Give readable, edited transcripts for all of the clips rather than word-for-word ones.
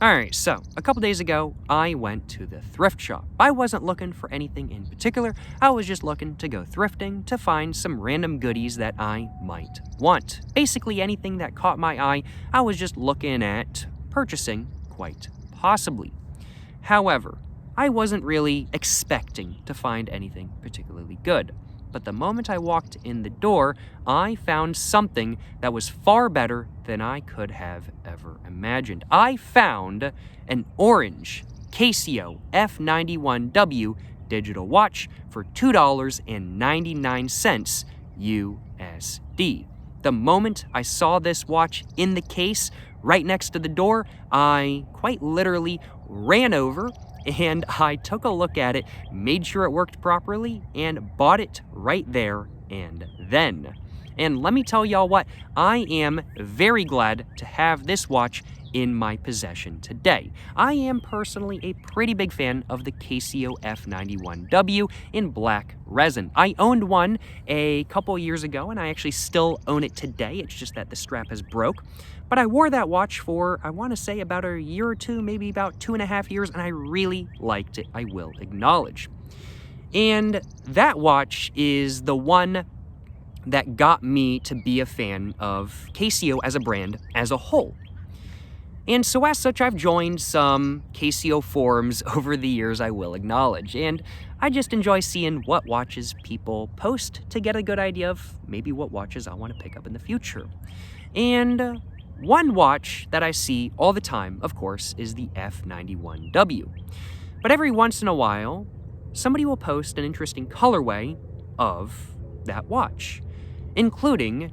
Alright, so a couple days ago, I went to the thrift shop. I wasn't looking for anything in particular, I was just looking to go thrifting to find some random goodies that I might want. Basically anything that caught my eye, I was just looking at purchasing, quite possibly. However, I wasn't really expecting to find anything particularly good. But the moment I walked in the door, I found something that was far better than I could have ever imagined. I found an orange Casio F-91W digital watch for $2.99 USD. The moment I saw this watch in the case right next to the door, I quite literally ran over and I took a look at it, made sure it worked properly, and bought it right there and then. And let me tell y'all what, I am very glad to have this watch in my possession today. I am personally a pretty big fan of the Casio F-91W in black resin. I owned one a couple years ago and I actually still own it today. It's just that the strap has broke. But I wore that watch for, I want to say, about a year or two, maybe about 2.5 years, and I really liked it, I will acknowledge. And that watch is the one that got me to be a fan of Casio as a brand as a whole. And so as such, I've joined some Casio forums over the years, I will acknowledge, and I just enjoy seeing what watches people post to get a good idea of maybe what watches I want to pick up in the future. And one watch that I see all the time, of course, is the F-91W. But every once in a while, somebody will post an interesting colorway of that watch, including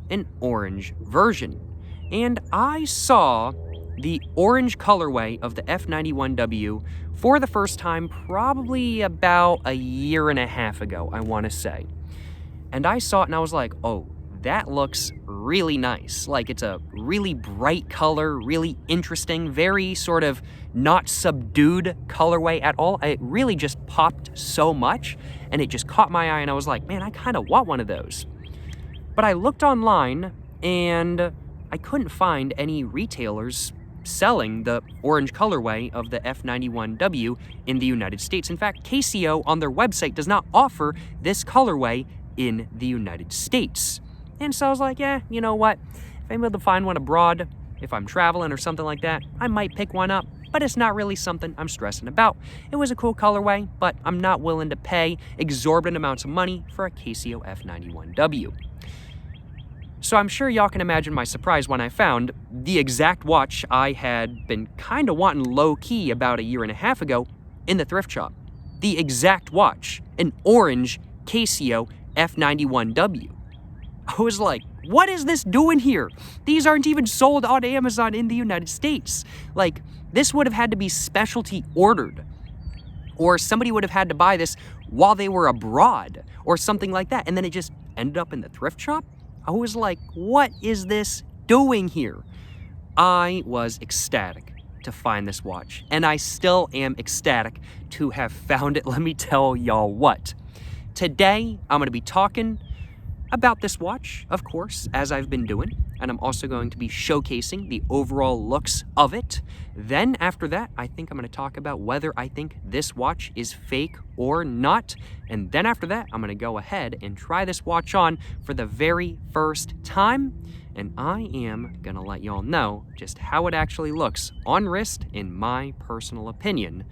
an orange version. And I saw the orange colorway of the F-91W for the first time probably about a year and a half ago, I want to say. And I saw it and I was like, oh, that looks really nice. Like, it's a really bright color, really interesting, very sort of not subdued colorway at all. It really just popped so much and it just caught my eye and I was like, man, I kind of want one of those. But I looked online and I couldn't find any retailers selling the orange colorway of the F-91W in the United States. In fact, Casio on their website does not offer this colorway in the United States. And so I was like, yeah, you know what? If I'm able to find one abroad, if I'm traveling or something like that, I might pick one up, but it's not really something I'm stressing about. It was a cool colorway, but I'm not willing to pay exorbitant amounts of money for a Casio F-91W. So I'm sure y'all can imagine my surprise when I found the exact watch I had been kind of wanting low-key about a year and a half ago in the thrift shop. The exact watch, an orange Casio F-91W. I was like, what is this doing here? These aren't even sold on Amazon in the United States. Like, this would have had to be specialty ordered. Or somebody would have had to buy this while they were abroad or something like that. And then it just ended up in the thrift shop. I was like, what is this doing here? I was ecstatic to find this watch. And I still am ecstatic to have found it. Let me tell y'all what. Today, I'm going to be talking about this watch, of course, as I've been doing, and I'm also going to be showcasing the overall looks of it. Then after that, I think I'm going to talk about whether I think this watch is fake or not. And then after that, I'm going to go ahead and try this watch on for the very first time. And I am going to let y'all know just how it actually looks on wrist, in my personal opinion.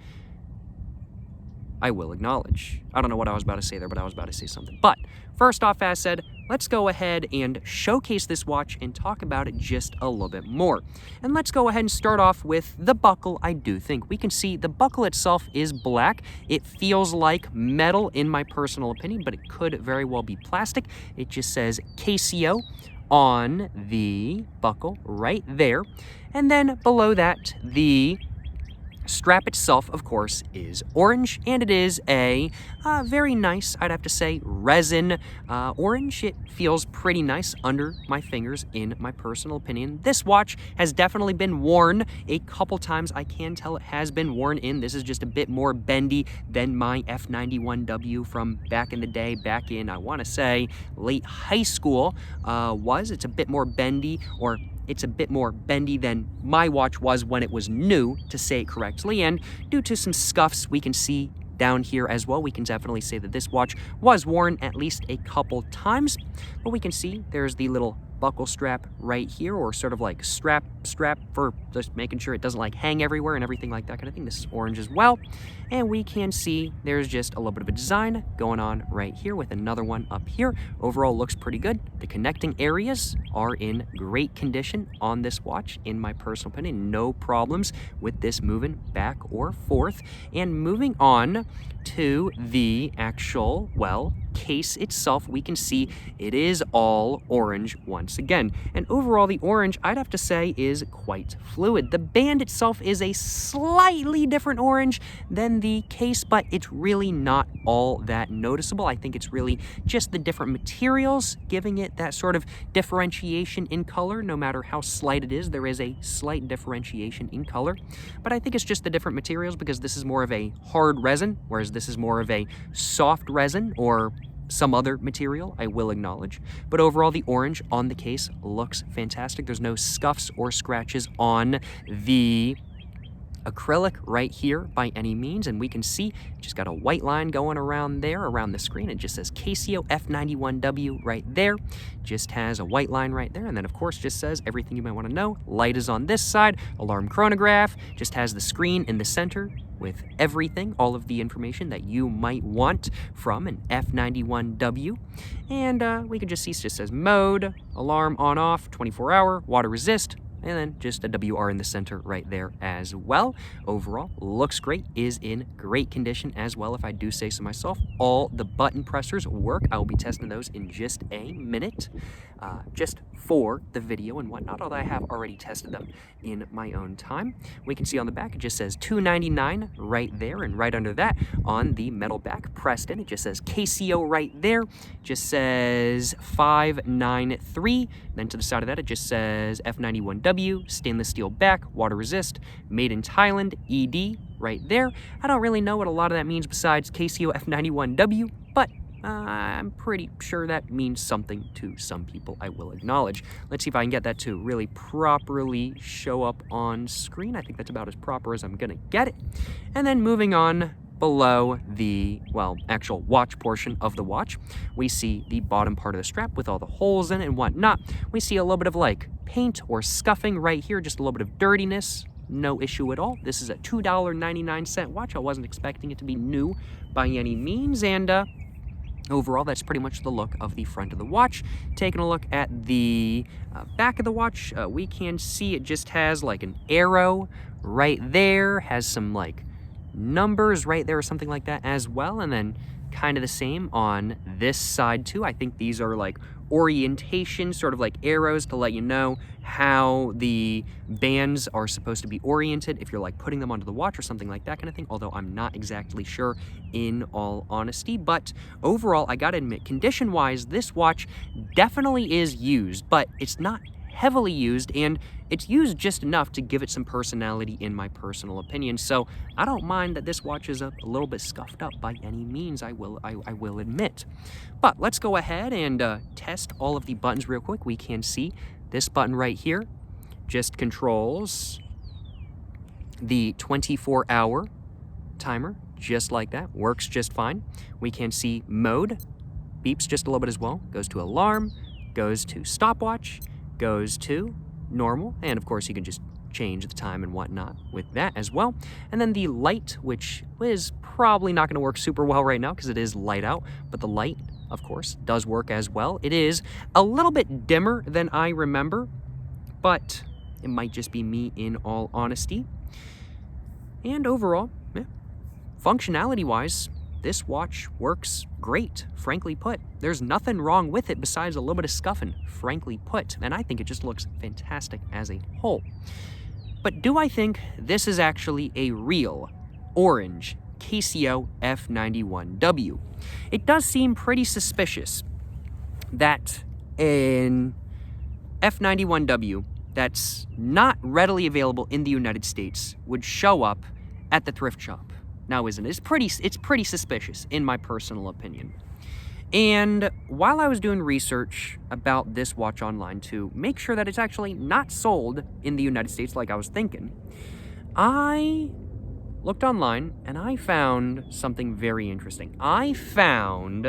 I will acknowledge. I don't know what I was about to say there, but I was about to say something. But first off, as said, let's go ahead and showcase this watch and talk about it just a little bit more. And let's go ahead and start off with the buckle. I do think we can see the buckle itself is black. It feels like metal in my personal opinion, but it could very well be plastic. It just says Casio on the buckle right there. And then below that, the strap itself, of course, is orange, and it is a very nice, I'd have to say, resin orange. It feels pretty nice under my fingers, in my personal opinion. This watch has definitely been worn a couple times. I can tell it has been worn in. This is just a bit more bendy than my F-91W from back in the day, back in, I want to say, late high school was. It's a bit more bendy, or it's a bit more bendy than my watch was when it was new, to say it correctly, and due to some scuffs we can see down here as well, we can definitely say that this watch was worn at least a couple times. But we can see there's the little buckle strap right here, or sort of like strap for just making sure it doesn't like hang everywhere and everything like that kind of thing. This is orange as well. And we can see there's just a little bit of a design going on right here with another one up here. Overall looks pretty good. The connecting areas are in great condition on this watch, in my personal opinion. No problems with this moving back or forth. And moving on to the actual, well, case itself, we can see it is all orange once again. And overall, the orange, I'd have to say, is quite fluid. The band itself is a slightly different orange than the case, but it's really not all that noticeable. I think it's really just the different materials giving it that sort of differentiation in color. No matter how slight it is, there is a slight differentiation in color. But I think it's just the different materials, because this is more of a hard resin, whereas this is more of a soft resin, or some other material, I will acknowledge. But overall, the orange on the case looks fantastic. There's no scuffs or scratches on the acrylic right here by any means, and we can see just got a white line going around there, around the screen. It just says Casio F-91W right there. Just has a white line right there, and then of course just says everything you might want to know. Light is on this side, alarm chronograph, just has the screen in the center with everything, all of the information that you might want from an F-91W. And we can just see it just says mode, alarm on off, 24-hour, water resist, and then just a WR in the center right there as well. Overall, looks great, is in great condition as well, if I do say so myself. All the button pressers work. I will be testing those in just a minute, just for the video and whatnot, although I have already tested them in my own time. We can see on the back, it just says $2.99 right there, and right under that, on the metal back, pressed in, it just says Casio right there. Just says 593. Then to the side of that, it just says F-91W, stainless steel back, water resist, made in Thailand, ED, right there. I don't really know what a lot of that means besides Casio F-91W, but I'm pretty sure that means something to some people, I will acknowledge. Let's see if I can get that to really properly show up on screen. I think that's about as proper as I'm gonna get it. And then moving on below the, well, actual watch portion of the watch, we see the bottom part of the strap with all the holes in it and whatnot. We see a little bit of like paint or scuffing right here, just a little bit of dirtiness. No issue at all. This is a $2.99 watch. I wasn't expecting it to be new by any means, and overall, that's pretty much the look of the front of the watch. Taking a look at the back of the watch, we can see it just has like an arrow right there, has some like numbers right there or something like that as well, and then kind of the same on this side too. I think these are like orientation, sort of like arrows to let you know how the bands are supposed to be oriented if you're like putting them onto the watch or something like that kind of thing, although I'm not exactly sure in all honesty. But overall, I gotta admit, condition wise, this watch definitely is used, but it's not heavily used, and it's used just enough to give it some personality in my personal opinion. So I don't mind that this watch is a little bit scuffed up by any means, I will admit. But let's go ahead and test all of the buttons real quick. We can see this button right here just controls the 24-hour timer, just like that. Works just fine. We can see mode, beeps just a little bit as well, goes to alarm, goes to stopwatch, goes to normal, and of course you can just change the time and whatnot with that as well. And then the light, which is probably not going to work super well right now because it is light out, but the light, of course, does work as well. It is a little bit dimmer than I remember, but it might just be me in all honesty. And overall, functionality-wise, this watch works great, frankly put. There's nothing wrong with it besides a little bit of scuffing, frankly put, and I think it just looks fantastic as a whole. But do I think this is actually a real orange Casio F-91W? It does seem pretty suspicious that an F-91W that's not readily available in the United States would show up at the thrift shop. Now, isn't it? It's pretty suspicious, in my personal opinion. And while I was doing research about this watch online to make sure that it's actually not sold in the United States like I was thinking, I looked online and I found something very interesting. I found,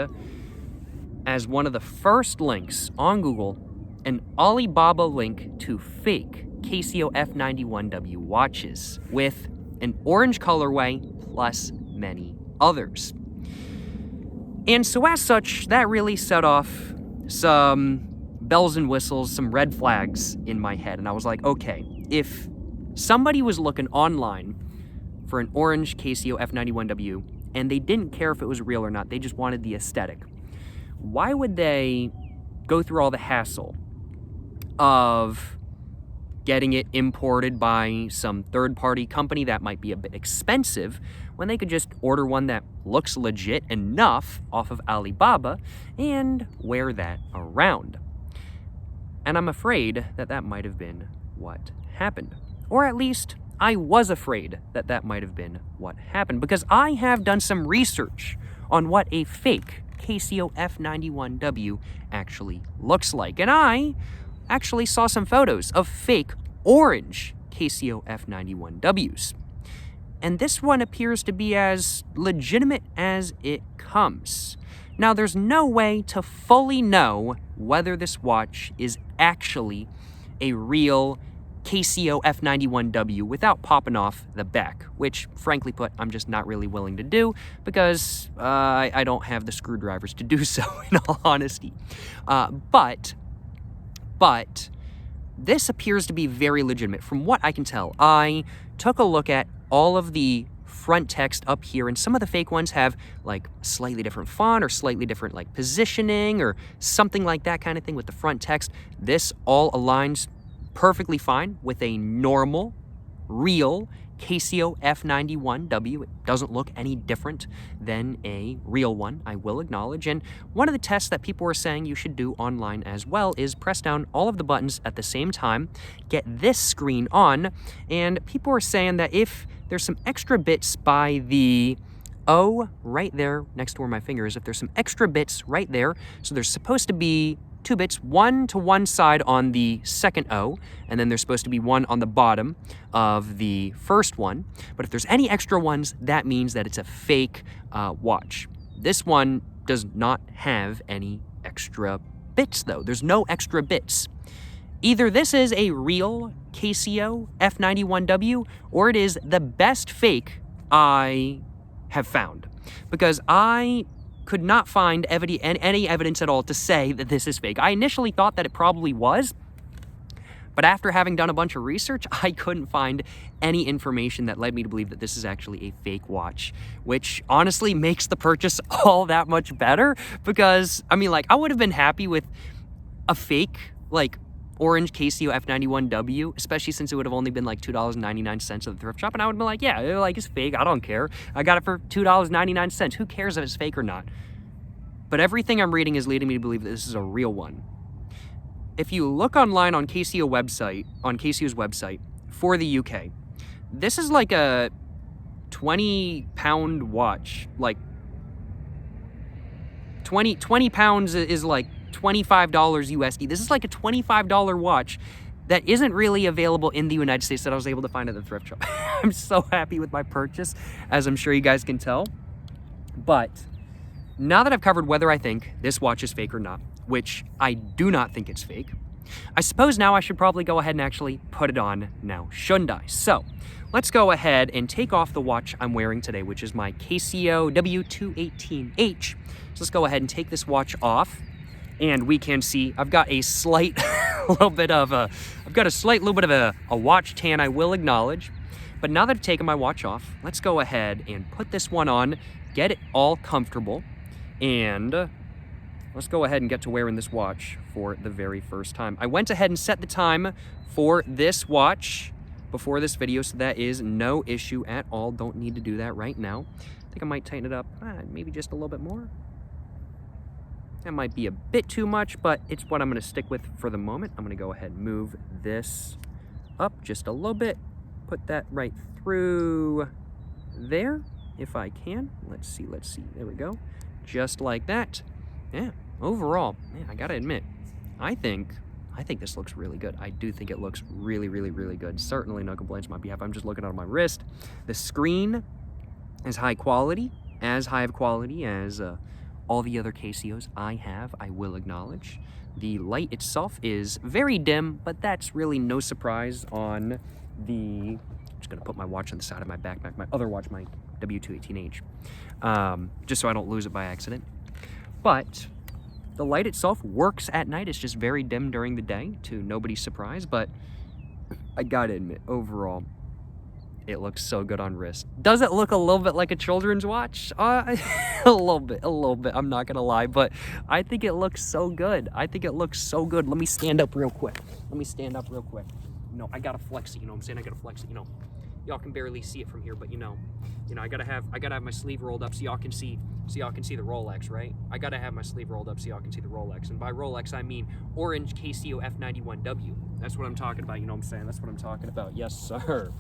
as one of the first links on Google, an Alibaba link to fake Casio F-91W watches with an orange colorway plus many others. And so as such, that really set off some bells and whistles, some red flags in my head. And I was like, okay, if somebody was looking online for an orange Casio F-91W and they didn't care if it was real or not, they just wanted the aesthetic, why would they go through all the hassle of getting it imported by some third-party company that might be a bit expensive when they could just order one that looks legit enough off of Alibaba and wear that around? And I'm afraid that that might have been what happened. Or at least I was afraid that that might have been what happened, because I have done some research on what a fake Casio F-91W actually looks like. And I actually saw some photos of fake orange Casio F-91Ws. And this one appears to be as legitimate as it comes. Now, there's no way to fully know whether this watch is actually a real Casio F-91W without popping off the back, which, frankly put, I'm just not really willing to do because I don't have the screwdrivers to do so, in all honesty. But this appears to be very legitimate. From what I can tell, I took a look at all of the front text up here, and some of the fake ones have like slightly different font or slightly different like positioning or something like that kind of thing with the front text. This all aligns perfectly fine with a normal, real Casio F-91W. It doesn't look any different than a real one, I will acknowledge. And one of the tests that people were saying you should do online as well is press down all of the buttons at the same time, get this screen on, and people were saying that if there's some extra bits by the O right there next to where my finger is, if there's some extra bits right there, so there's supposed to be 2 bits, one to one side on the second O, and then there's supposed to be one on the bottom of the first one. But if there's any extra ones, that means that it's a fake watch. This one does not have any extra bits, though. There's no extra bits. Either this is a real Casio F-91W, or it is the best fake I have found, because I could not find any evidence at all to say that this is fake. I initially thought that it probably was, but after having done a bunch of research, I couldn't find any information that led me to believe that this is actually a fake watch, which honestly makes the purchase all that much better, because, I mean, like, I would have been happy with a fake, like, orange Casio F-91W, especially since it would have only been like $2.99 at the thrift shop, and I would have been like, yeah, like, it's fake, I don't care. I got it for $2.99. Who cares if it's fake or not? But everything I'm reading is leading me to believe that this is a real one. If you look online on Casio's website for the UK, this is like a 20-pound watch. Like 20 pounds is like $25 USD. This is like a $25 watch that isn't really available in the United States that I was able to find at the thrift shop. I'm so happy with my purchase, as I'm sure you guys can tell. But now that I've covered whether I think this watch is fake or not, which I do not think it's fake, I suppose now I should probably go ahead and actually put it on now, shouldn't I? So let's go ahead and take off the watch I'm wearing today, which is my Casio W218H. So let's go ahead and take this watch off. And we can see I've got a slight little bit of a watch tan, I will acknowledge. But now that I've taken my watch off, let's go ahead and put this one on, get it all comfortable, and let's go ahead and get to wearing this watch for the very first time. I went ahead and set the time for this watch before this video, so that is no issue at all. Don't need to do that right now. I think I might tighten it up, maybe just a little bit more. That might be a bit too much, but it's what I'm going to stick with for the moment. I'm going to go ahead and move this up just a little bit. Put that right through there, if I can. Let's see. There we go. Just like that. yeah, overall, yeah, I gotta admit, I think this looks really good. I do think it looks really, really, really good. Certainly no complaints on my behalf. I'm just looking at my wrist. The screen is high quality, as high of quality as all the other Casios I have, I will acknowledge. The light itself is very dim, but that's really no surprise on the... I'm just gonna put my watch on the side of my backpack, my other watch, my W218H, just so I don't lose it by accident. But the light itself works at night. It's just very dim during the day, to nobody's surprise, but I gotta admit, overall, it looks so good on wrist. Does it look a little bit like a children's watch? A little bit, I'm not gonna lie, but I think it looks so good. I think it looks so good. Let me stand up real quick. No, I gotta flex it, you know what I'm saying? I gotta flex it, you know. Y'all can barely see it from here, but you know, I gotta have my sleeve rolled up so y'all can see the Rolex, right? I gotta have my sleeve rolled up so y'all can see the Rolex. And by Rolex, I mean orange Casio F-91W. That's what I'm talking about, you know what I'm saying? That's what I'm talking about. Yes, sir.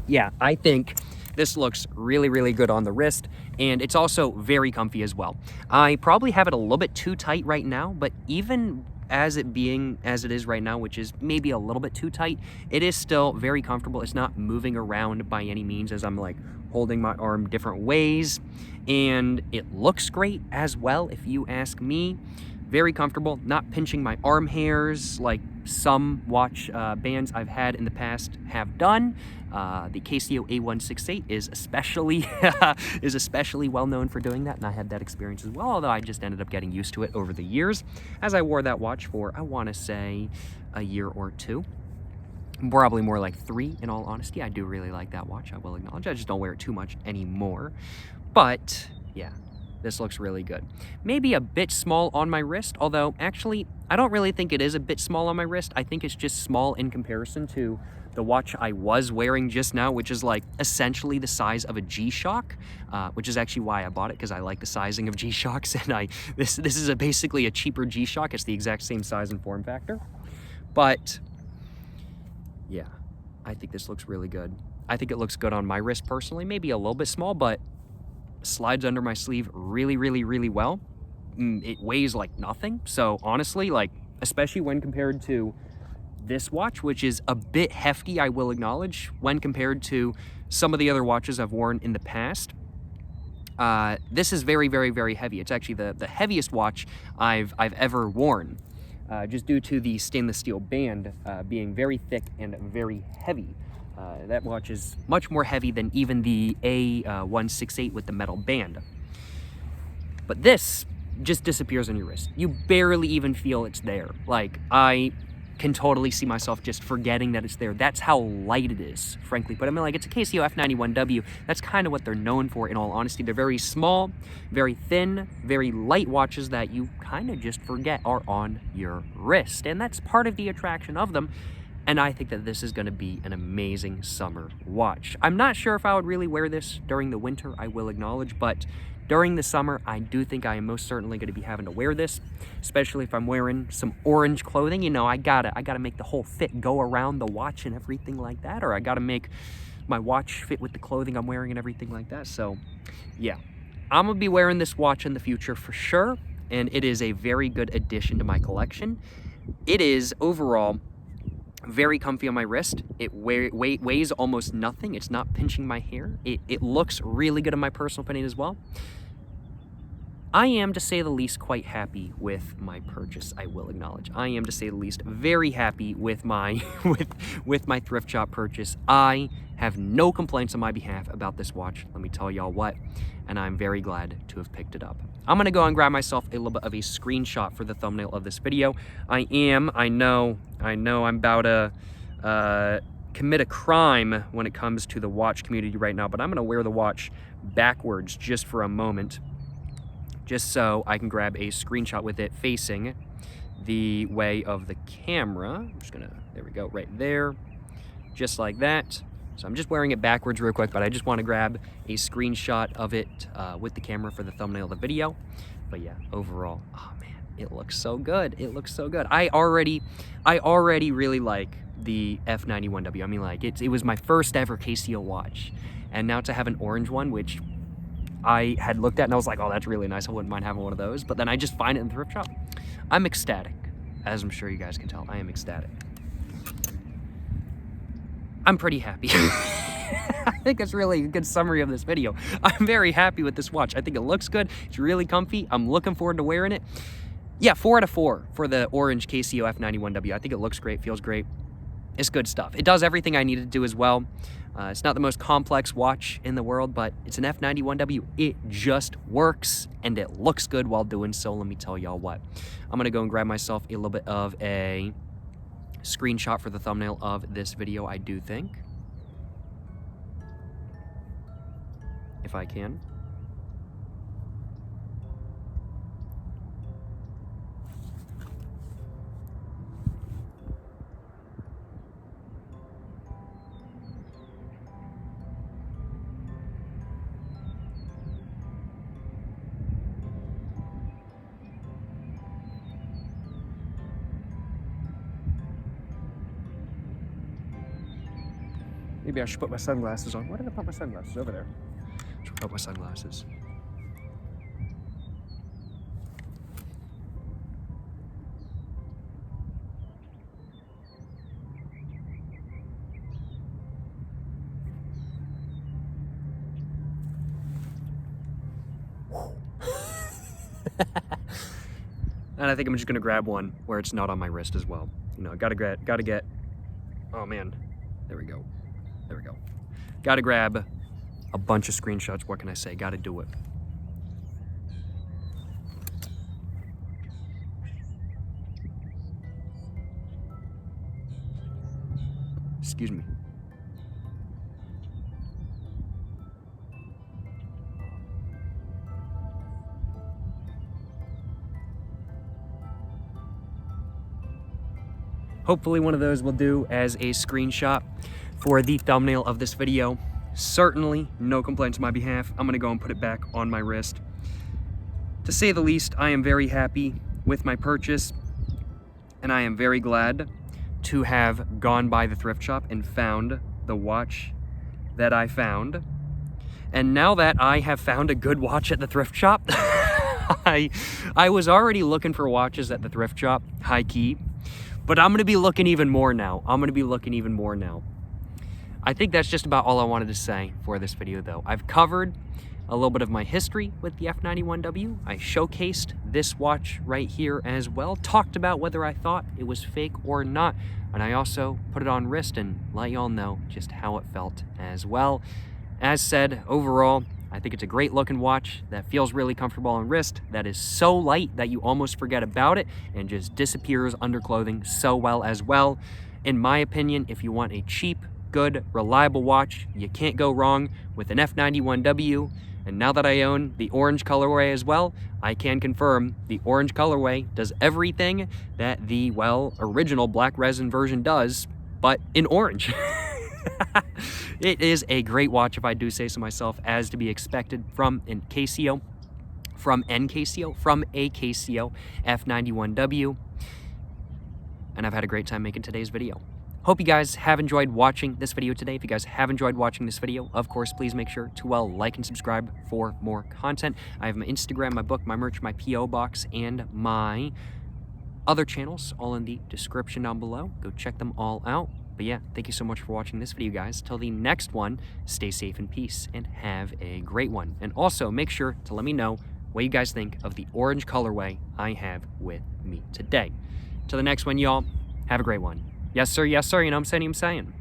Yeah, I think this looks really, really good on the wrist, and it's also very comfy as well. I probably have it a little bit too tight right now, but even as it is right now, which is maybe a little bit too tight, it is still very comfortable. It's not moving around by any means as I'm like holding my arm different ways, and it looks great as well, if you ask me. Very comfortable, not pinching my arm hairs like some watch bands I've had in the past have done. The Casio A168 is especially well known for doing that, and I had that experience as well, although I just ended up getting used to it over the years, as I wore that watch for, I want to say, a year or two. Probably more like 3, in all honesty. I do really like that watch, I will acknowledge. I just don't wear it too much anymore. But, yeah. This looks really good. Maybe a bit small on my wrist, although actually, I don't really think it is a bit small on my wrist. I think it's just small in comparison to the watch I was wearing just now, which is like essentially the size of a G-Shock, which is actually why I bought it, because I like the sizing of G-Shocks, and this is basically a cheaper G-Shock. It's the exact same size and form factor. But, yeah, I think this looks really good. I think it looks good on my wrist personally, maybe a little bit small, but slides under my sleeve really, really, really well. It weighs like nothing. So honestly, like, especially when compared to this watch, which is a bit hefty, I will acknowledge, when compared to some of the other watches I've worn in the past. This is very, very, very heavy. It's actually the heaviest watch I've ever worn, just due to the stainless steel band being very thick and very heavy. That watch is much more heavy than even the A168 with the metal band. But this just disappears on your wrist. You barely even feel it's there. Like, I can totally see myself just forgetting that it's there. That's how light it is, frankly. But I mean, like, it's a Casio F-91W. That's kind of what they're known for, in all honesty. They're very small, very thin, very light watches that you kind of just forget are on your wrist. And that's part of the attraction of them. And I think that this is going to be an amazing summer watch. I'm not sure if I would really wear this during the winter, I will acknowledge, but during the summer, I do think I am most certainly going to be having to wear this, especially if I'm wearing some orange clothing. You know, I gotta make the whole fit go around the watch and everything like that, or I gotta make my watch fit with the clothing I'm wearing and everything like that. So, yeah, I'm gonna be wearing this watch in the future for sure, and it is a very good addition to my collection. It is overall very comfy on my wrist. It weighs almost nothing. It's not pinching my hair. It looks really good in my personal opinion as well. I am, to say the least, quite happy with my purchase, I will acknowledge. I am, to say the least, very happy with my with my thrift shop purchase. I have no complaints on my behalf about this watch, let me tell y'all what, and I'm very glad to have picked it up. I'm gonna go and grab myself a little bit of a screenshot for the thumbnail of this video. I know I'm about to commit a crime when it comes to the watch community right now, but I'm gonna wear the watch backwards just for a moment, just so I can grab a screenshot with it facing the way of the camera. I'm just gonna, there we go, right there, just like that. So I'm just wearing it backwards real quick, but I just want to grab a screenshot of it with the camera for the thumbnail of the video. But yeah, overall, oh man, it looks so good. It looks so good. I already really like the F-91W. I mean, like, it was my first ever Casio watch, and now to have an orange one, which I had looked at and I was like, oh, that's really nice. I wouldn't mind having one of those. But then I just find it in the thrift shop. I'm ecstatic. As I'm sure you guys can tell, I am ecstatic. I'm pretty happy. I think that's really a good summary of this video. I'm very happy with this watch. I think it looks good. It's really comfy. I'm looking forward to wearing it. Yeah, 4 out of 4 for the orange Casio F-91W. I think it looks great, feels great. It's good stuff. It does everything I need to do as well. It's not the most complex watch in the world, but it's an F-91W. It just works, and it looks good while doing so. Let me tell y'all what. I'm gonna go and grab myself a little bit of a screenshot for the thumbnail of this video, I do think. If I can. Maybe I should put my sunglasses on. Why did I put my sunglasses over there? I should put my sunglasses. And I think I'm just gonna grab one where it's not on my wrist as well. You know, gotta get, oh man, there we go. There we go. Gotta grab a bunch of screenshots. What can I say? Gotta do it. Excuse me. Hopefully one of those will do as a screenshot for the thumbnail of this video. Certainly no complaints on my behalf. I'm gonna go and put it back on my wrist. To say the least, I am very happy with my purchase, and I am very glad to have gone by the thrift shop and found the watch that I found. And now that I have found a good watch at the thrift shop, I was already looking for watches at the thrift shop, high key, but I'm gonna be looking even more now. I think that's just about all I wanted to say for this video though. I've covered a little bit of my history with the F-91W. I showcased this watch right here as well, talked about whether I thought it was fake or not, and I also put it on wrist and let y'all know just how it felt as well. As said, overall, I think it's a great looking watch that feels really comfortable on wrist, that is so light that you almost forget about it and just disappears under clothing so well as well. In my opinion, if you want a cheap, good, reliable watch, you can't go wrong with an F-91W. And now that I own the orange colorway as well, I can confirm the orange colorway does everything that the, well, original black resin version does, but in orange. It is a great watch, if I do say so myself, as to be expected from a Casio F-91W. And I've had a great time making today's video. Hope you guys have enjoyed watching this video today. If you guys have enjoyed watching this video, of course, please make sure to like and subscribe for more content. I have my Instagram, my book, my merch, my P.O. box, and my other channels all in the description down below. Go check them all out. But yeah, thank you so much for watching this video, guys. Till the next one, stay safe in peace and have a great one. And also make sure to let me know what you guys think of the orange colorway I have with me today. Till the next one, y'all, have a great one. Yes, sir, you know what I'm saying?